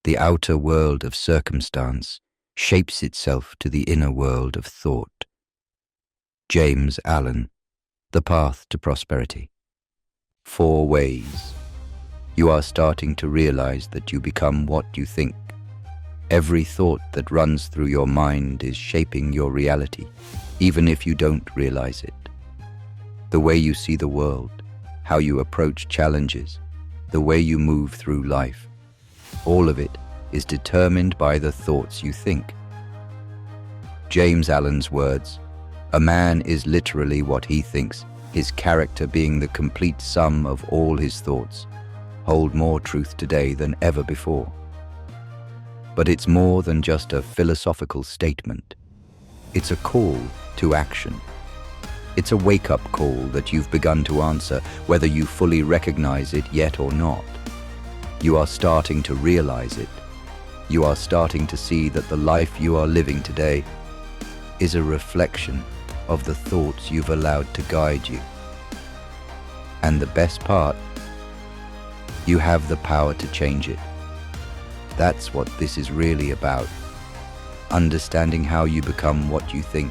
The outer world of circumstance shapes itself to the inner world of thought. James Allen, The Path to Prosperity. 4 ways. You are starting to realize that you become what you think. Every thought that runs through your mind is shaping your reality, even if you don't realize it. The way you see the world, how you approach challenges, the way you move through life, all of it is determined by the thoughts you think. James Allen's words, "A man is literally what he thinks, his character being the complete sum of all his thoughts," hold more truth today than ever before. But it's more than just a philosophical statement. It's a call to action. It's a wake-up call that you've begun to answer, whether you fully recognize it yet or not. You are starting to realize it. You are starting to see that the life you are living today is a reflection of the thoughts you've allowed to guide you. And the best part, you have the power to change it. That's what this is really about. Understanding how you become what you think.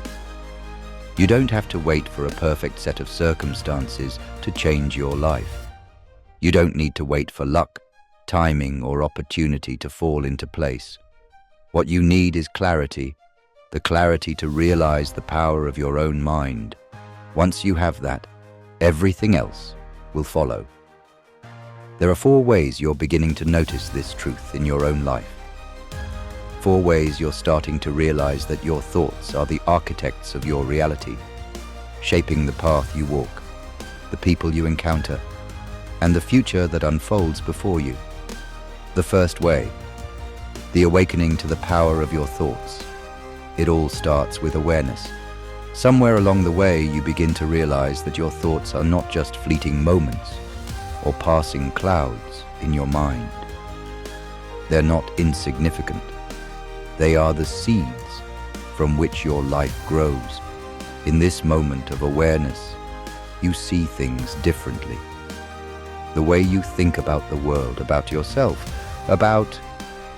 You don't have to wait for a perfect set of circumstances to change your life. You don't need to wait for luck, timing, or opportunity to fall into place. What you need is clarity, the clarity to realize the power of your own mind. Once you have that, everything else will follow. There are 4 ways you're beginning to notice this truth in your own life. 4 ways you're starting to realize that your thoughts are the architects of your reality, shaping the path you walk, the people you encounter, and the future that unfolds before you. The first way, the awakening to the power of your thoughts. It all starts with awareness. Somewhere along the way, you begin to realize that your thoughts are not just fleeting moments or passing clouds in your mind. They're not insignificant. They are the seeds from which your life grows. In this moment of awareness, you see things differently. The way you think about the world, about yourself, about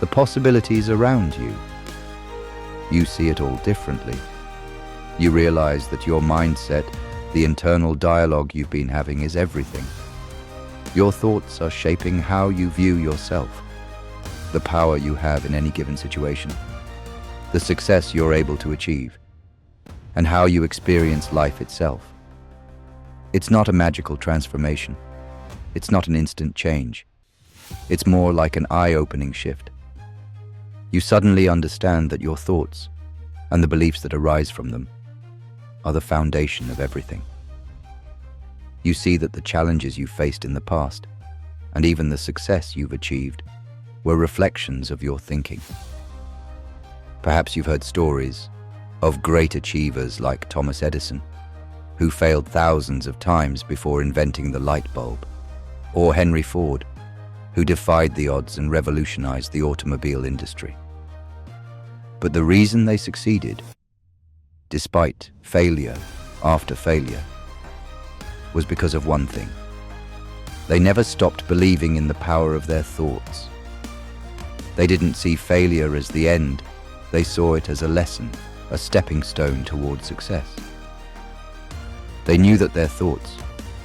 the possibilities around you. You see it all differently. You realize that your mindset, the internal dialogue you've been having, is everything. Your thoughts are shaping how you view yourself, the power you have in any given situation, the success you're able to achieve, and how you experience life itself. It's not a magical transformation. It's not an instant change. It's more like an eye-opening shift. You suddenly understand that your thoughts and the beliefs that arise from them are the foundation of everything. You see that the challenges you faced in the past, and even the success you've achieved, were reflections of your thinking. Perhaps you've heard stories of great achievers like Thomas Edison, who failed thousands of times before inventing the light bulb, or Henry Ford, who defied the odds and revolutionized the automobile industry. But the reason they succeeded, despite failure after failure, was because of one thing. They never stopped believing in the power of their thoughts. They didn't see failure as the end. They saw it as a lesson, a stepping stone toward success. They knew that their thoughts,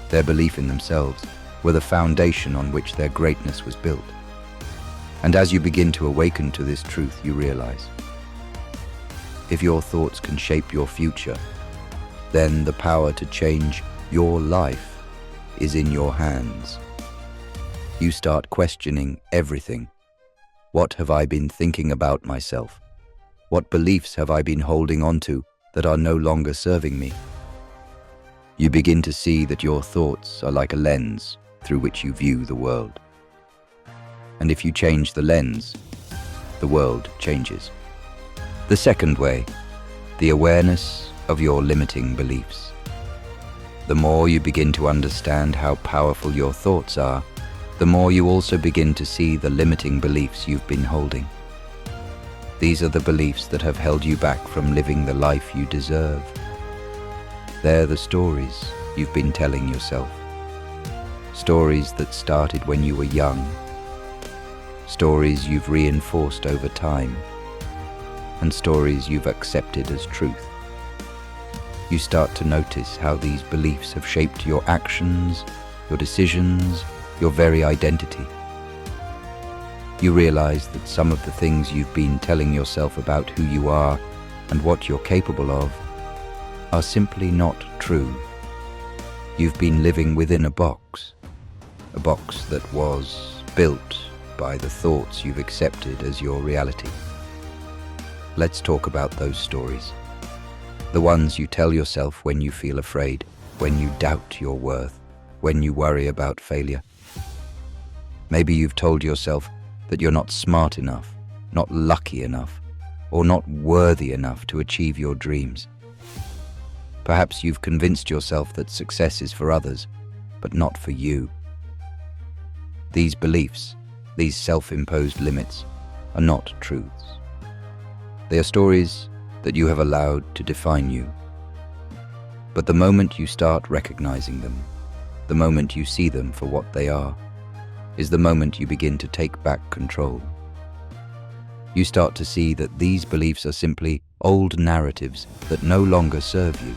their belief in themselves, were the foundation on which their greatness was built. And as you begin to awaken to this truth, you realize, if your thoughts can shape your future, then the power to change your life is in your hands. You start questioning everything. What have I been thinking about myself? What beliefs have I been holding on to that are no longer serving me? You begin to see that your thoughts are like a lens through which you view the world. And if you change the lens, the world changes. The second way, the awareness of your limiting beliefs. The more you begin to understand how powerful your thoughts are, the more you also begin to see the limiting beliefs you've been holding. These are the beliefs that have held you back from living the life you deserve. They're the stories you've been telling yourself. Stories that started when you were young. stories you've reinforced over time, and stories you've accepted as truth. You start to notice how these beliefs have shaped your actions, your decisions, your very identity. You realize that some of the things you've been telling yourself about who you are and what you're capable of are simply not true. You've been living within a box that was built by the thoughts you've accepted as your reality. Let's talk about those stories. The ones you tell yourself when you feel afraid, when you doubt your worth, when you worry about failure. Maybe you've told yourself that you're not smart enough, not lucky enough, or not worthy enough to achieve your dreams. Perhaps you've convinced yourself that success is for others, but not for you. These beliefs, these self-imposed limits, are not truths. They are stories that you have allowed to define you. But the moment you start recognizing them, the moment you see them for what they are, is the moment you begin to take back control. You start to see that these beliefs are simply old narratives that no longer serve you,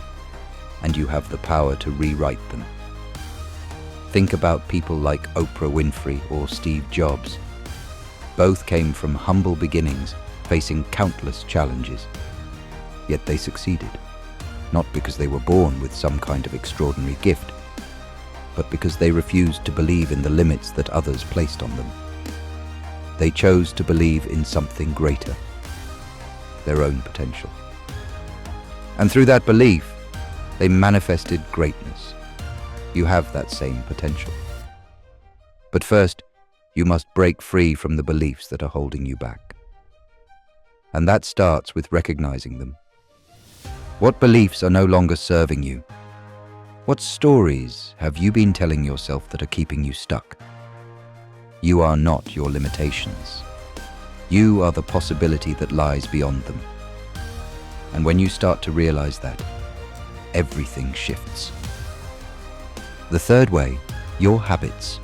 and you have the power to rewrite them. Think about people like Oprah Winfrey or Steve Jobs. Both came from humble beginnings, facing countless challenges. Yet they succeeded, not because they were born with some kind of extraordinary gift, but because they refused to believe in the limits that others placed on them. They chose to believe in something greater, their own potential. And through that belief, they manifested greatness. You have that same potential. But first, you must break free from the beliefs that are holding you back. And that starts with recognizing them. What beliefs are no longer serving you? What stories have you been telling yourself that are keeping you stuck? You are not your limitations. You are the possibility that lies beyond them. And when you start to realize that, everything shifts. The third way, your habits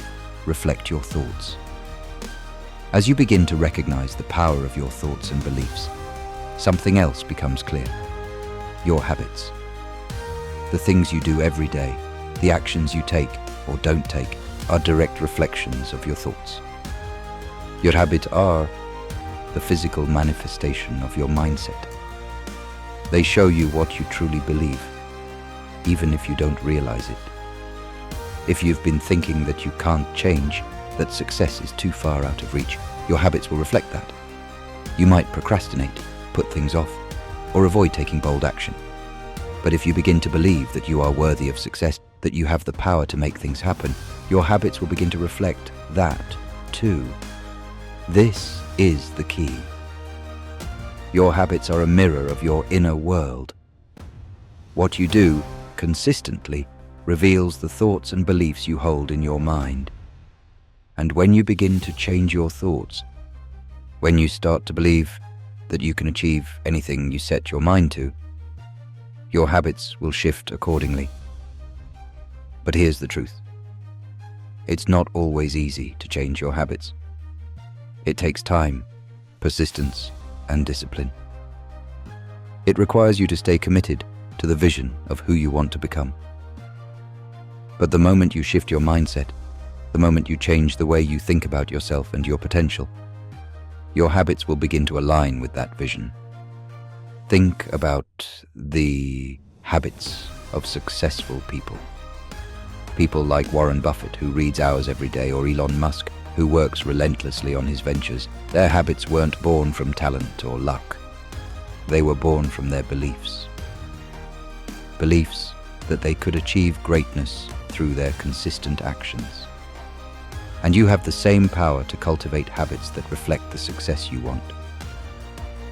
reflect your thoughts. As you begin to recognize the power of your thoughts and beliefs, something else becomes clear. Your habits. The things you do every day, the actions you take or don't take, are direct reflections of your thoughts. Your habits are the physical manifestation of your mindset. They show you what you truly believe, even if you don't realize it. If you've been thinking that you can't change, that success is too far out of reach, your habits will reflect that. You might procrastinate, put things off, or avoid taking bold action. But if you begin to believe that you are worthy of success, that you have the power to make things happen, your habits will begin to reflect that too. This is the key. Your habits are a mirror of your inner world. What you do consistently reveals the thoughts and beliefs you hold in your mind. And when you begin to change your thoughts, when you start to believe that you can achieve anything you set your mind to, your habits will shift accordingly. But here's the truth. It's not always easy to change your habits. It takes time, persistence, and discipline. It requires you to stay committed to the vision of who you want to become. But the moment you shift your mindset, the moment you change the way you think about yourself and your potential, your habits will begin to align with that vision. Think about the habits of successful people. People like Warren Buffett, who reads hours every day, or Elon Musk, who works relentlessly on his ventures. Their habits weren't born from talent or luck. They were born from their beliefs. Beliefs that they could achieve greatness through their consistent actions. And you have the same power to cultivate habits that reflect the success you want.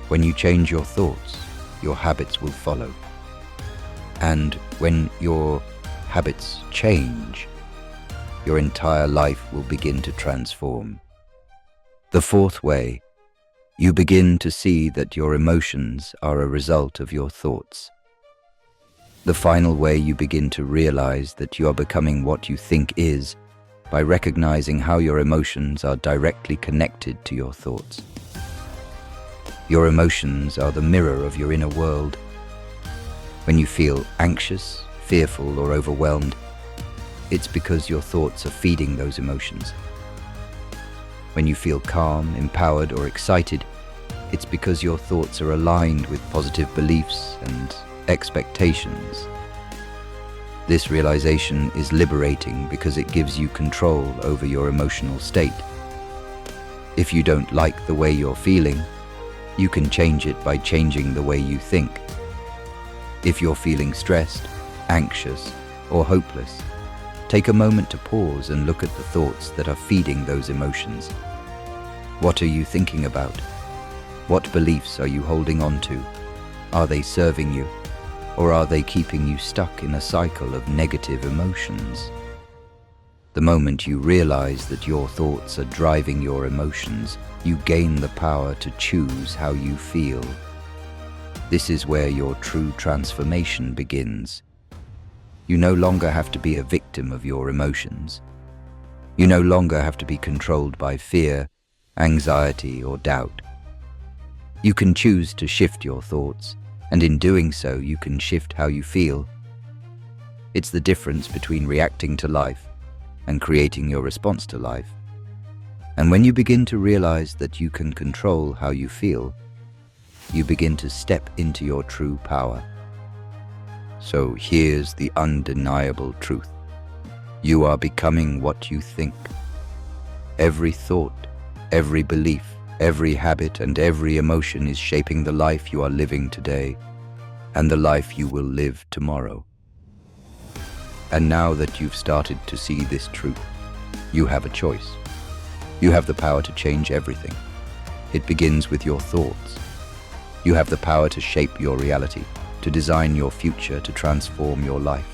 When you change your thoughts, your habits will follow. And when your habits change, your entire life will begin to transform. The fourth way, you begin to see that your emotions are a result of your thoughts. The final way you begin to realize that you are becoming what you think is by recognizing how your emotions are directly connected to your thoughts. Your emotions are the mirror of your inner world. When you feel anxious, fearful, or overwhelmed, it's because your thoughts are feeding those emotions. When you feel calm, empowered, or excited, it's because your thoughts are aligned with positive beliefs and expectations. This realization is liberating because it gives you control over your emotional state. If you don't like the way you're feeling, you can change it by changing the way you think. If you're feeling stressed, anxious, or hopeless, take a moment to pause and look at the thoughts that are feeding those emotions. What are you thinking about? What beliefs are you holding on to? Are they serving you, or are they keeping you stuck in a cycle of negative emotions? The moment you realize that your thoughts are driving your emotions, you gain the power to choose how you feel. This is where your true transformation begins. You no longer have to be a victim of your emotions. You no longer have to be controlled by fear, anxiety, or doubt. You can choose to shift your thoughts, and in doing so, you can shift how you feel. It's the difference between reacting to life and creating your response to life. And when you begin to realize that you can control how you feel, you begin to step into your true power. So here's the undeniable truth. You are becoming what you think. Every thought, every belief, every habit, and every emotion is shaping the life you are living today and the life you will live tomorrow. And now that you've started to see this truth, you have a choice. You have the power to change everything. It begins with your thoughts. You have the power to shape your reality, to design your future, to transform your life.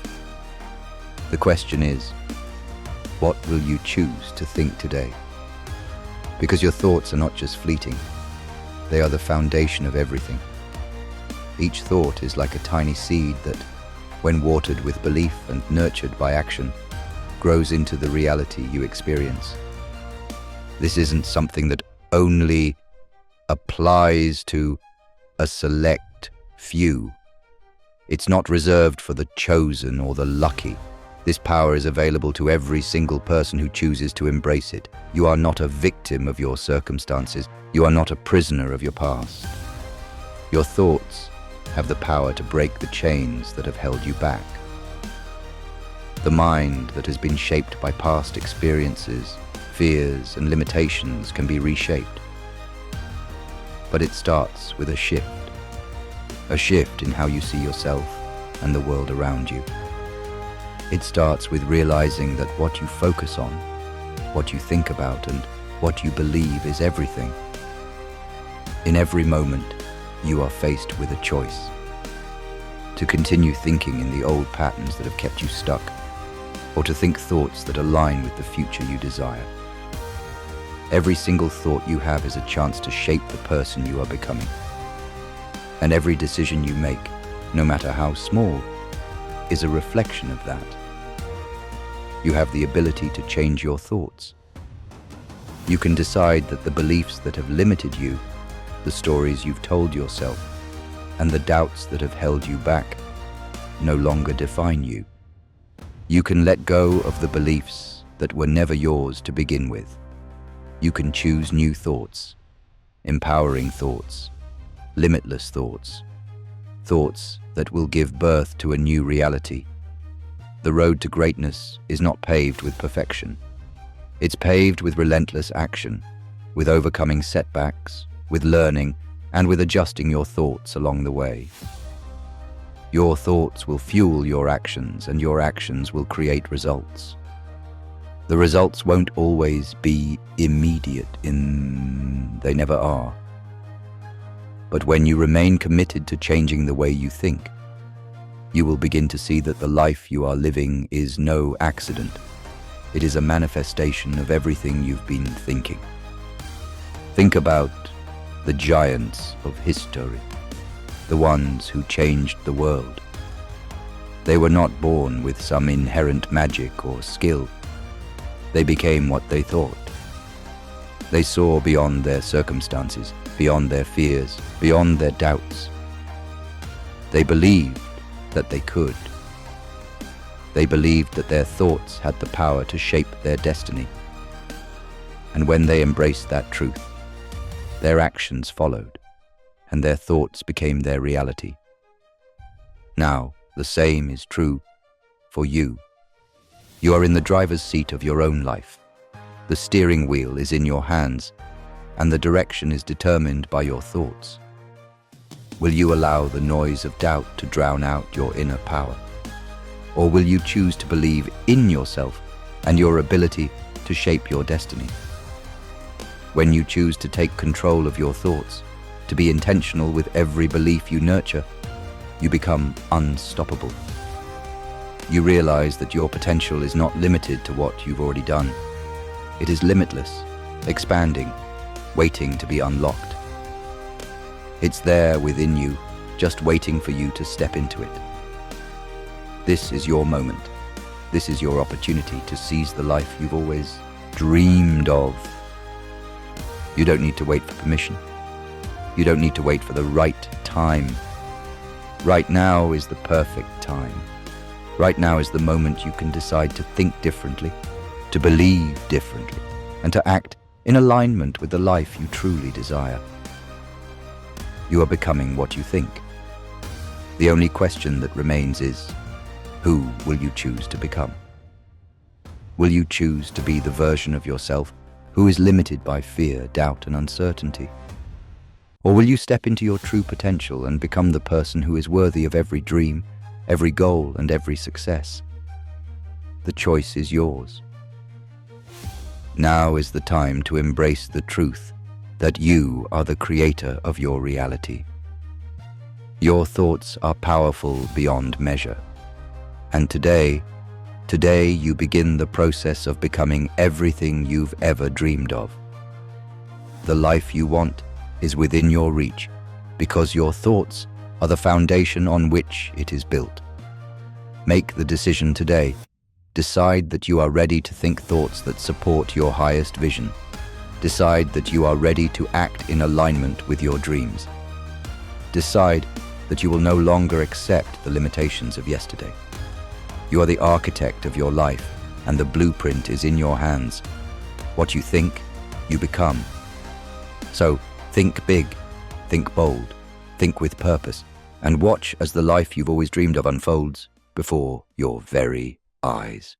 The question is, what will you choose to think today? Because your thoughts are not just fleeting, they are the foundation of everything. Each thought is like a tiny seed that, when watered with belief and nurtured by action, grows into the reality you experience. This isn't something that only applies to a select few. It's not reserved for the chosen or the lucky. This power is available to every single person who chooses to embrace it. You are not a victim of your circumstances. You are not a prisoner of your past. Your thoughts have the power to break the chains that have held you back. The mind that has been shaped by past experiences, fears, and limitations can be reshaped. But it starts with a shift in how you see yourself and the world around you. It starts with realizing that what you focus on, what you think about, and what you believe is everything. In every moment, you are faced with a choice: to continue thinking in the old patterns that have kept you stuck, or to think thoughts that align with the future you desire. Every single thought you have is a chance to shape the person you are becoming. And every decision you make, no matter how small, is a reflection of that. You have the ability to change your thoughts. You can decide that the beliefs that have limited you, the stories you've told yourself, and the doubts that have held you back no longer define you. You can let go of the beliefs that were never yours to begin with. You can choose new thoughts, empowering thoughts, limitless thoughts, thoughts that will give birth to a new reality. The road to greatness is not paved with perfection. It's paved with relentless action, with overcoming setbacks, with learning, and with adjusting your thoughts along the way. Your thoughts will fuel your actions, and your actions will create results. The results won't always be immediate, they never are. But when you remain committed to changing the way you think, you will begin to see that the life you are living is no accident. It is a manifestation of everything you've been thinking. Think about the giants of history, the ones who changed the world. They were not born with some inherent magic or skill. They became what they thought. They saw beyond their circumstances, beyond their fears, beyond their doubts. They believed that they could. They believed that their thoughts had the power to shape their destiny. And when they embraced that truth, their actions followed, and their thoughts became their reality. Now, the same is true for you. You are in the driver's seat of your own life. The steering wheel is in your hands, and the direction is determined by your thoughts. Will you allow the noise of doubt to drown out your inner power? Or will you choose to believe in yourself and your ability to shape your destiny? When you choose to take control of your thoughts, to be intentional with every belief you nurture, you become unstoppable. You realize that your potential is not limited to what you've already done. It is limitless, expanding, waiting to be unlocked. It's there within you, just waiting for you to step into it. This is your moment. This is your opportunity to seize the life you've always dreamed of. You don't need to wait for permission. You don't need to wait for the right time. Right now is the perfect time. Right now is the moment you can decide to think differently, to believe differently, and to act in alignment with the life you truly desire. You are becoming what you think. The only question that remains is, who will you choose to become? Will you choose to be the version of yourself who is limited by fear, doubt, and uncertainty? Or will you step into your true potential and become the person who is worthy of every dream, every goal, and every success? The choice is yours. Now is the time to embrace the truth that you are the creator of your reality. Your thoughts are powerful beyond measure. And today you begin the process of becoming everything you've ever dreamed of. The life you want is within your reach because your thoughts are the foundation on which it is built. Make the decision today. Decide that you are ready to think thoughts that support your highest vision. Decide that you are ready to act in alignment with your dreams. Decide that you will no longer accept the limitations of yesterday. You are the architect of your life, and the blueprint is in your hands. What you think, you become. So, think big, think bold, think with purpose, and watch as the life you've always dreamed of unfolds before your very eyes.